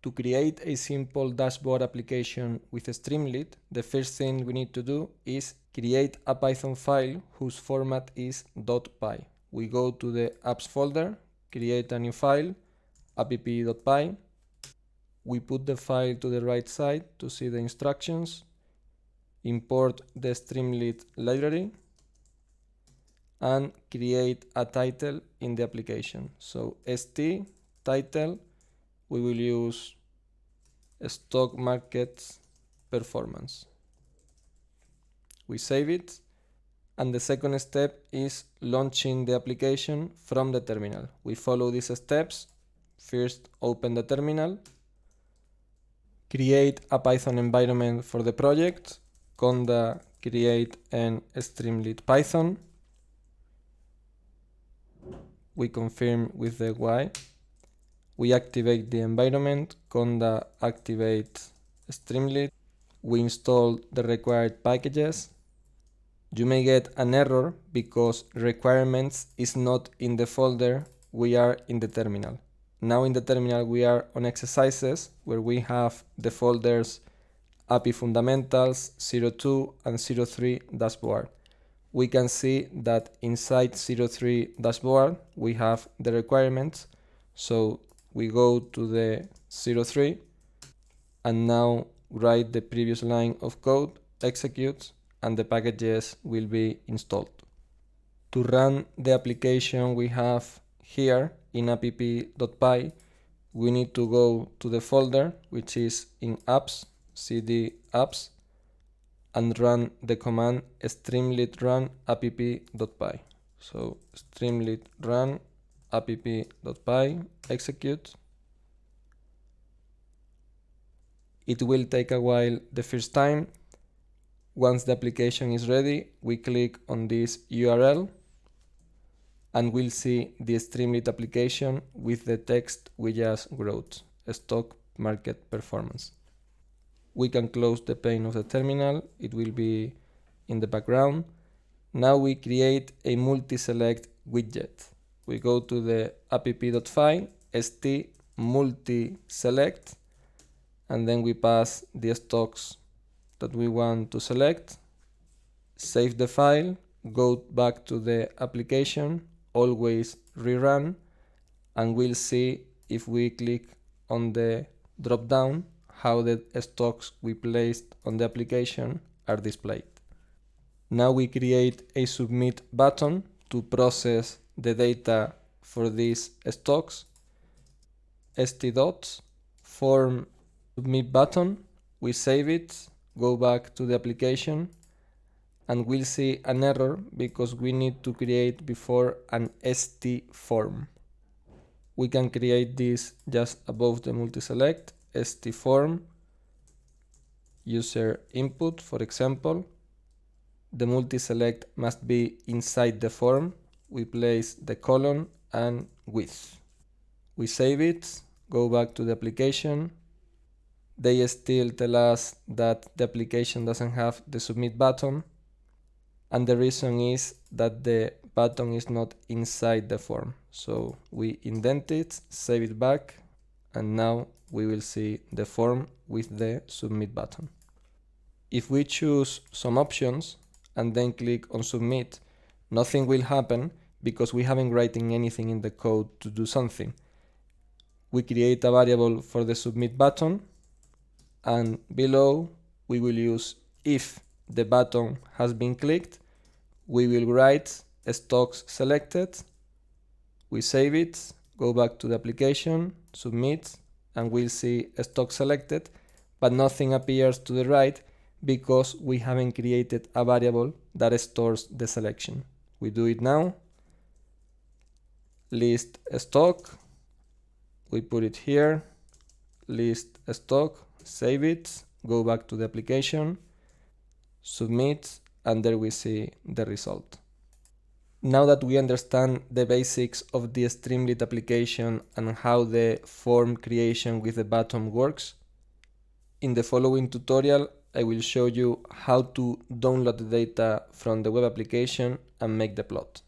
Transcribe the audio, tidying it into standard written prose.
To create a simple dashboard application with Streamlit, the first thing we need to do is create a Python file whose format is .py. We go to the apps folder, create a new file, app.py. We put the file to the right side to see the instructions, import the Streamlit library, and create a title in the application. So st title, we will use stock market performance. We save it, and the second step is launching the application from the terminal. We follow these steps. First, open the terminal, create a Python environment for the project, conda create and Streamlit Python. We confirm with the Y. We activate the environment, conda activate Streamlit. We install the required packages. You may get an error because requirements is not in the folder we are in the terminal. Now in the terminal we are on exercises where we have the folders API Fundamentals, 02 and 03 Dashboard. We can see that inside 03 Dashboard we have the requirements. So we go to the 03 and now write the previous line of code, execute, and the packages will be installed. To run the application we have here in app.py, we need to go to the folder which is in apps, cd apps, and run the command streamlit run app.py. So streamlit run app.py, execute. It will take a while the first time. Once the application is ready, we click on this URL and we'll see the Streamlit application with the text we just wrote, stock market performance. We can close the pane of the terminal, it will be in the background. Now we create a multi-select widget. We go to the app.py, st multi-select, and then we pass the stocks that we want to select, save the file, go back to the application, always rerun, and we'll see if we click on the drop down how the stocks we placed on the application are displayed. Now we create a submit button to process the data for these stocks. st form submit button, we save it, go back to the application, and we'll see an error because we need to create before an st form. We can create this just above the multi-select, st form, user input, for example. The multi-select must be inside the form. We place the colon and width. We save it, go back to the application. They still tell us that the application doesn't have the submit button, and the reason is that the button is not inside the form. So we indent it, save it back, and now we will see the form with the submit button. If we choose some options and then click on submit, nothing will happen because we haven't written anything in the code to do something. We create a variable for the submit button, and below we will use if the button has been clicked, we will write stocks selected. We save it, go back to the application, submit, and we'll see stock selected, but nothing appears to the right because we haven't created a variable that stores the selection. We do it now. List stock, we put it here, list stock, save it, go back to the application, submit, and there we see the result. Now that we understand the basics of the Streamlit application and how the form creation with the button works, in the following tutorial I will show you how to download the data from the web application and make the plot.